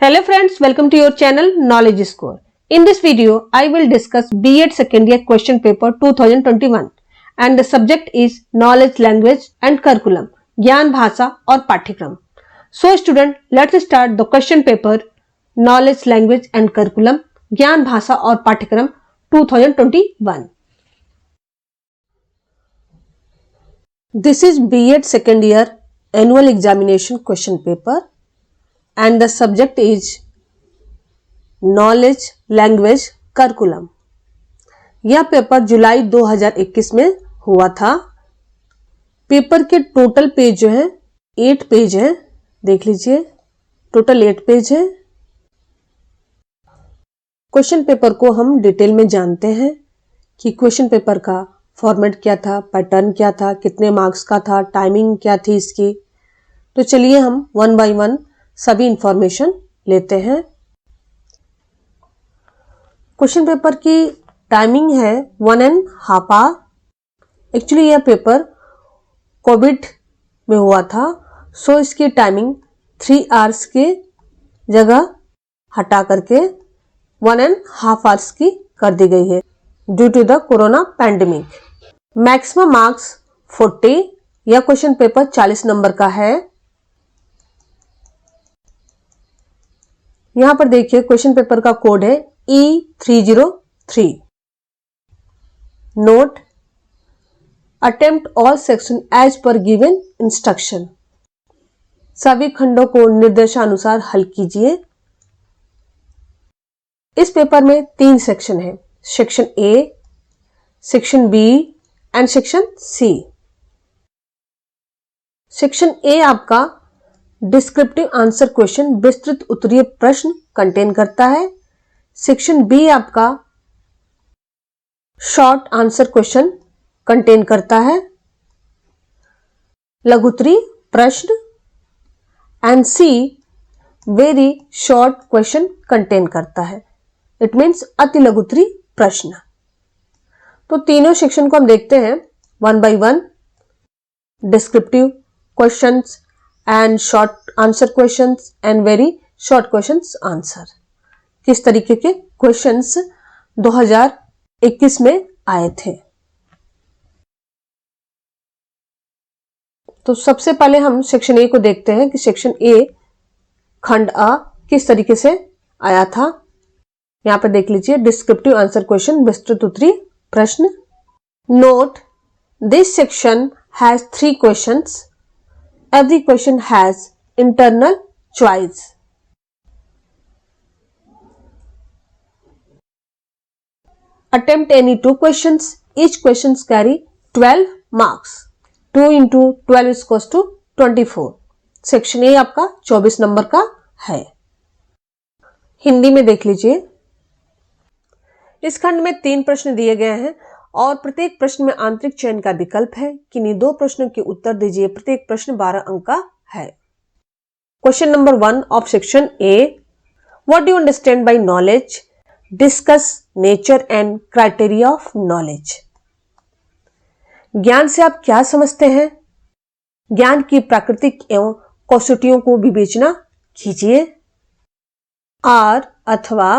Hello friends, welcome to your channel Knowledge Score. In this video, I will discuss B.Ed Second Year Question Paper 2021 and the subject is Knowledge, Language and Curriculum, ज्ञान भाषा और पाठ्यक्रम. So student, let's start the question paper Knowledge, Language and Curriculum, ज्ञान भाषा और पाठ्यक्रम 2021. This is B.Ed Second Year Annual Examination Question Paper. And the subject is Knowledge, Language, Curriculum. यह paper जुलाई 2021 में हुआ था. पेपर के टोटल पेज जो है 8 पेज है. देख लीजिए, टोटल 8 पेज है. क्वेश्चन पेपर को हम डिटेल में जानते हैं कि क्वेश्चन पेपर का फॉर्मेट क्या था, पैटर्न क्या था, कितने मार्क्स का था, टाइमिंग क्या थी इसकी. तो चलिए हम वन बाय वन सभी इंफॉर्मेशन लेते हैं. क्वेश्चन पेपर की टाइमिंग है 1.5 आवर. एक्चुअली यह पेपर कोविड में हुआ था, सो इसकी टाइमिंग 3 आवर्स के जगह हटा करके 1.5 आवर्स की कर दी गई है due to the corona pandemic. Maximum marks 40. यह क्वेश्चन पेपर 40 नंबर का है. यहां पर देखिए क्वेश्चन पेपर का कोड है E303. Note: attempt all section as per given instruction. सभी खंडों को निर्देशानुसार हल कीजिए. इस पेपर में 3 सेक्शन है, section A, section B and section C. Section A आपका डिस्क्रिप्टिव आंसर क्वेश्चन, विस्तृत उत्तरीय प्रश्न कंटेन करता है. सेक्शन बी आपका शॉर्ट आंसर क्वेश्चन कंटेन करता है, लघुत्तरीय प्रश्न. And C very short question contain करता है. इट मीन्स अति लघुत्तरीय प्रश्न. तो तीनों सेक्शन को हम देखते हैं one by one. Descriptive questions and short answer questions and very short questions answer. किस तरीके के क्वेश्चंस 2021 में आए थे. तो सबसे पहले हम सेक्शन ए को देखते हैं कि सेक्शन ए खंड अ किस तरीके से आया था. यहां पर देख लीजिए, डिस्क्रिप्टिव आंसर क्वेश्चन, विस्तृत उत्तरीय प्रश्न. Note: this section has 3 questions. Every question has internal choice. Attempt any 2 questions. Each questions carry 12 marks. 2 into 12 is equals to 24. Section A आपका 24 नंबर का है. हिंदी में देख लीजिए. इस खंड में 3 प्रश्न दिए गए हैं और प्रत्येक प्रश्न में आंतरिक चयन का विकल्प है. किन्हीं 2 प्रश्नों के उत्तर दीजिए. प्रत्येक प्रश्न 12 अंक का है. Question number 1 of section A. What do you understand by knowledge? Discuss nature and criteria of knowledge. ज्ञान से आप क्या समझते हैं? ज्ञान की प्राकृतिक एवं कसौटियों को विवेचना कीजिए. आर अथवा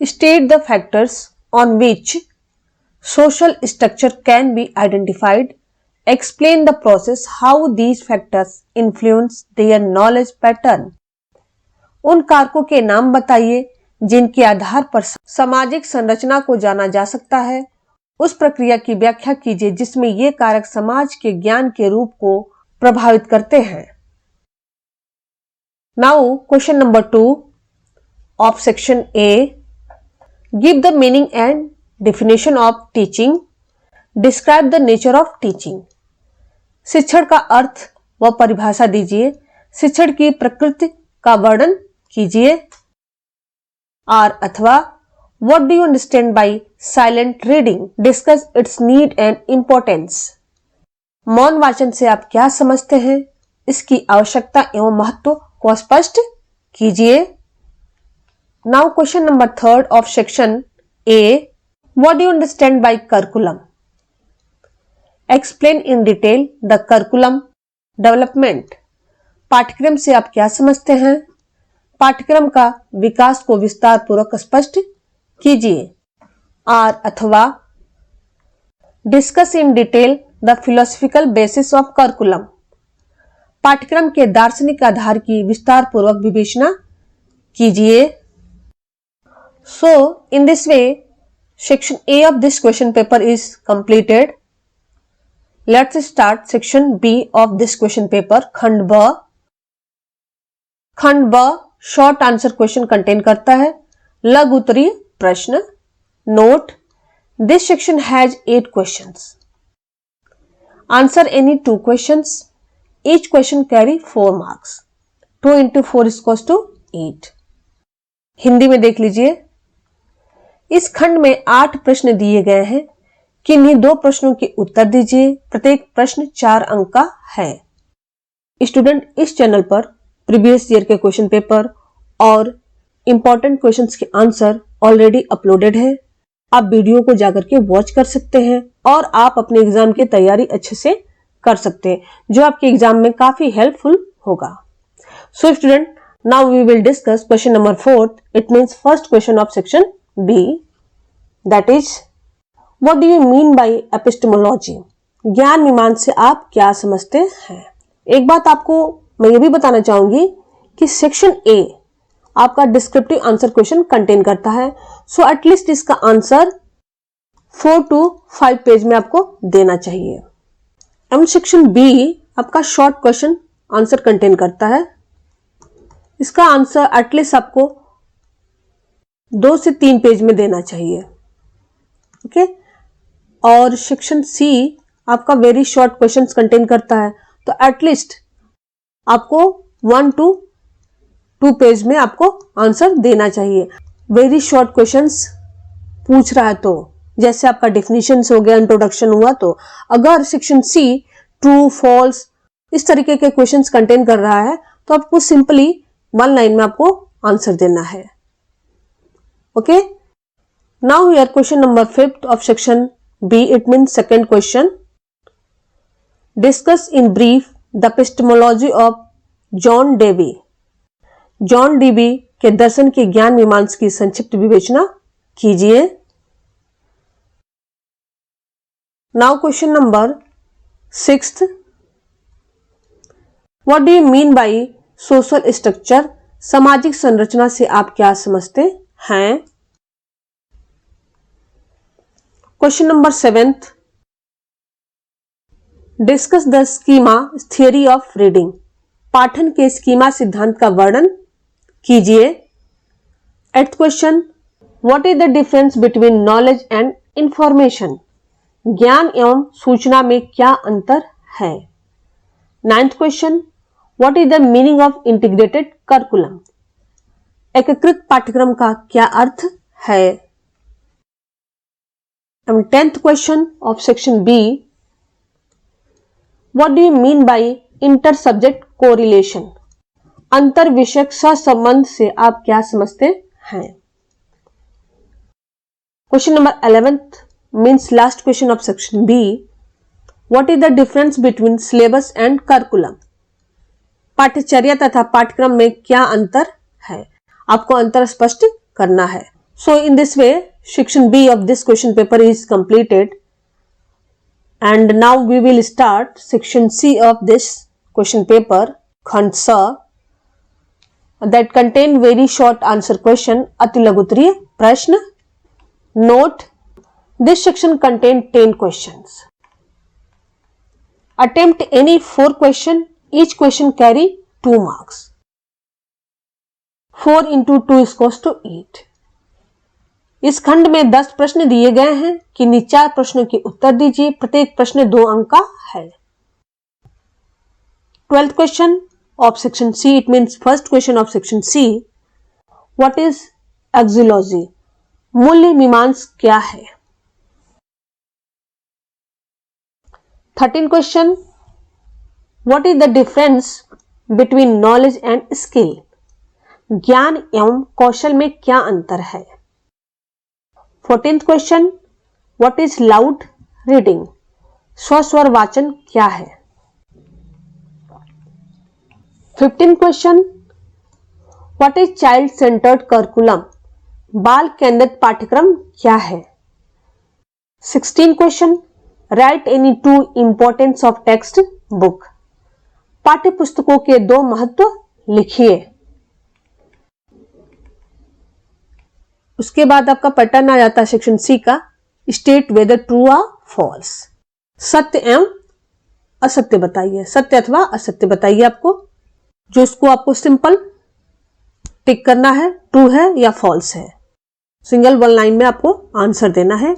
state the factors on which social structure can be identified. Explain the process how these factors influence their knowledge pattern. उन कारकों के नाम बताइए जिनके आधार पर सामाजिक संरचना को जाना जा सकता है. उस प्रक्रिया की व्याख्या कीजिए जिसमें ये कारक समाज के ज्ञान के रूप को प्रभावित करते हैं. Now question number 2 of section A. Give the meaning and Definition of teaching. Describe the nature of teaching. शिक्षण का अर्थ व परिभाषा दीजिए. शिक्षण की प्रकृति का वर्णन कीजिए. आर अथवा What do you understand by silent reading? Discuss its need and importance. मौन वाचन से आप क्या समझते हैं? इसकी आवश्यकता एवं महत्व को स्पष्ट कीजिए. Now question number 3 of section A. What do you understand by curriculum? Explain in detail the curriculum development. पाठ्यक्रम से आप क्या समझते हैं? पाठ्यक्रम का विकास को विस्तार पूर्वक स्पष्ट कीजिए। आर अथवा discuss in detail the philosophical basis of curriculum, पाठ्यक्रम के दार्शनिक आधार की विस्तार पूर्वक विवेचना कीजिए। So in this way section A of this question paper is completed. Let's start section B of this question paper. खंड ब शॉर्ट आंसर क्वेश्चन कंटेन करता है लघु उत्तरीय प्रश्न। Note, this section has 8 questions. Answer any 2 questions. Each question carry 4 marks. 2 into 4 equals to 8। Hindi में देख लीजिए। इस खंड में 8 प्रश्न दिए गए हैं। किन्हीं 2 प्रश्नों के उत्तर दीजिए। प्रत्येक प्रश्न 4 अंक का है। स्टूडेंट, इस चैनल पर प्रीवियस ईयर के क्वेश्चन पेपर और इंपॉर्टेंट क्वेश्चंस के आंसर ऑलरेडी अपलोडेड है। आप वीडियो को जाकर के वॉच कर सकते हैं और आप अपने एग्जाम की तैयारी अच्छे से कर सकते हैं, जो आपके एग्जाम में काफी हेल्पफुल होगा। So student, now we will discuss question number 4। It means first question of section B, that is what do you mean by epistemology? ज्ञान मीमांसा से आप क्या समझते हैं? एक बात आपको मैं ये भी बताना चाहूंगी कि सेक्शन ए आपका डिस्क्रिप्टिव आंसर क्वेश्चन कंटेन करता है। सो एटलीस्ट इसका आंसर 4 to 5 पेज में आपको देना चाहिए। एंड सेक्शन बी आपका शॉर्ट क्वेश्चन आंसर कंटेन करता है। इसका आंसर एटलीस्ट आपको 2 से 3 पेज में देना चाहिए। ओके। और सेक्शन सी आपका वेरी शॉर्ट क्वेश्चंस कंटेन करता है, तो एटलीस्ट आपको 1 to 2 पेज में आपको आंसर देना चाहिए। वेरी शॉर्ट क्वेश्चंस पूछ रहा है तो, जैसे आपका डेफिनेशन हो गया, इंट्रोडक्शन हुआ, तो अगर सेक्शन सी ट्रू फॉल्स इस तरीके के क्वेश्चंस कंटेन कर रहा है तो आपको सिंपली 1 लाइन में आपको आंसर देना है। Okay. Now here question number 5 of section B, it means second question. Discuss in brief the epistemology of John Dewey. John Dewey के दर्शन के ज्ञान मीमांसा की संक्षिप्त विवेचना कीजिए। Now question number 6, what do you mean by social structure? सामाजिक संरचना से आप क्या समझते हैं? Question number 7, discuss the schema theory of reading. पाठन के स्कीमा सिद्धांत का वर्णन कीजिए। 8th question, what is the difference between knowledge and information? ज्ञान एवं सूचना में क्या अंतर है? 9th question, what is the meaning of integrated curriculum? एकीकृत पाठ्यक्रम का क्या अर्थ है? 10th question of section B, what do you mean by inter subject correlation? अंतर विषयक सहसंबंध से आप क्या समझते हैं? Question number 11th means last question of section B, what is the difference between syllabus and curriculum? पाठ्यचर्या तथा पाठ्यक्रम में क्या अंतर है? आपको अंतर स्पष्ट करना है। So in this way section B of this question paper is completed and now we will start section C of this question paper, खंड स, that contain very short answer question, अति लघु उत्तरीय प्रश्न। Note, this section contain 10 questions. Attempt any 4 question. Each question carry 2 marks. 4 into 2 equals to 8. इस खंड में 10 प्रश्न दिए गए हैं। किन्हीं 4 प्रश्नों के उत्तर दीजिए। प्रत्येक प्रश्न 2 अंक का है। 12th question of section C, it means first question of section C, what is axiology? मूल्य मीमांसा क्या है? 13th question, what is the difference between knowledge and skill? ज्ञान एवं कौशल में क्या अंतर है? 14th question, what is loud reading? स्वस्वर वाचन क्या है? 15th question, what is child centred curriculum? बाल केंद्रित पाठ्यक्रम क्या है? 16 question, right any two importance of text book. पाठ्य पुस्तकों के दो महत्व लिखिए। उसके बाद आपका पैटर्न आ जाता है सेक्शन सी का, स्टेट वेदर ट्रू और फॉल्स। सत्य एवं असत्य बताइए, सत्य अथवा असत्य बताइए आपको, जो उसको आपको सिंपल टिक करना है, ट्रू है या फॉल्स है। सिंगल वन लाइन में आपको आंसर देना है।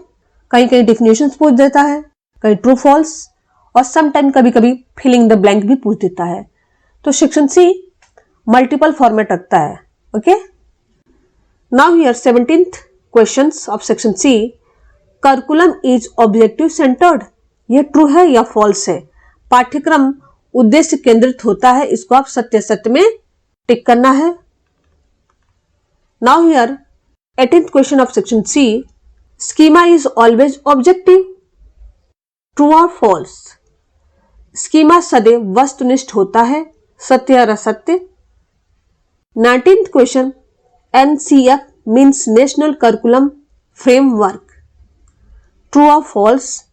कहीं कहीं डिफिनेशंस पूछ देता है, कहीं ट्रू फॉल्स, और सम टाइम कभी कभी फिलिंग द ब्लैंक भी पूछ देता है। तो सेक्शन सी मल्टीपल फॉर्मेट रखता है। Okay, now here 17th questions of section C. Curriculum is objective centred, यह ट्रू है या फॉल्स है? पाठ्यक्रम उद्देश्य केंद्रित होता है, इसको आप सत्य सत्य में टिक करना है। Now here 18th question of section C. Schema is always objective, true और फॉल्स? स्कीमा सदैव वस्तुनिष्ठ होता है, सत्य और असत्य? 19th question, NCF means national curriculum framework, true और फॉल्स?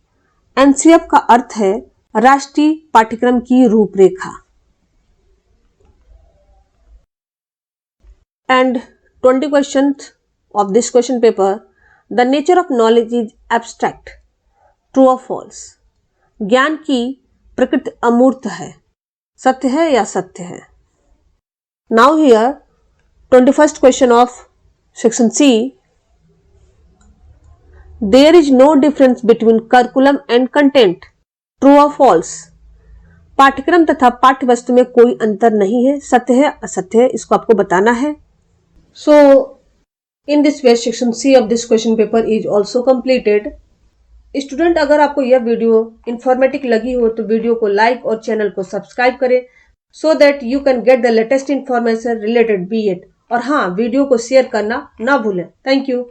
एनसीएफ का अर्थ है राष्ट्रीय पाठ्यक्रम की रूपरेखा। And 20 questions of this question paper. The nature of knowledge is abstract, true or false? ज्ञान की प्रकृति अमूर्त है, सत्य है या सत्य है? Now here 21st question of section C. There is no difference between curriculum and content, true or false? पाठ्यक्रम तथा पाठ्य वस्तु में कोई अंतर नहीं है, सत्य है असत्य है, इसको आपको बताना है। So in this way section C of this question paper is also completed. Student, अगर आपको यह वीडियो इंफॉर्मेटिव लगी हो तो वीडियो को लाइक और चैनल को सब्सक्राइब करें, so that you can get the latest information related B Ed. और हाँ, वीडियो को शेयर करना ना भूलें। Thank you.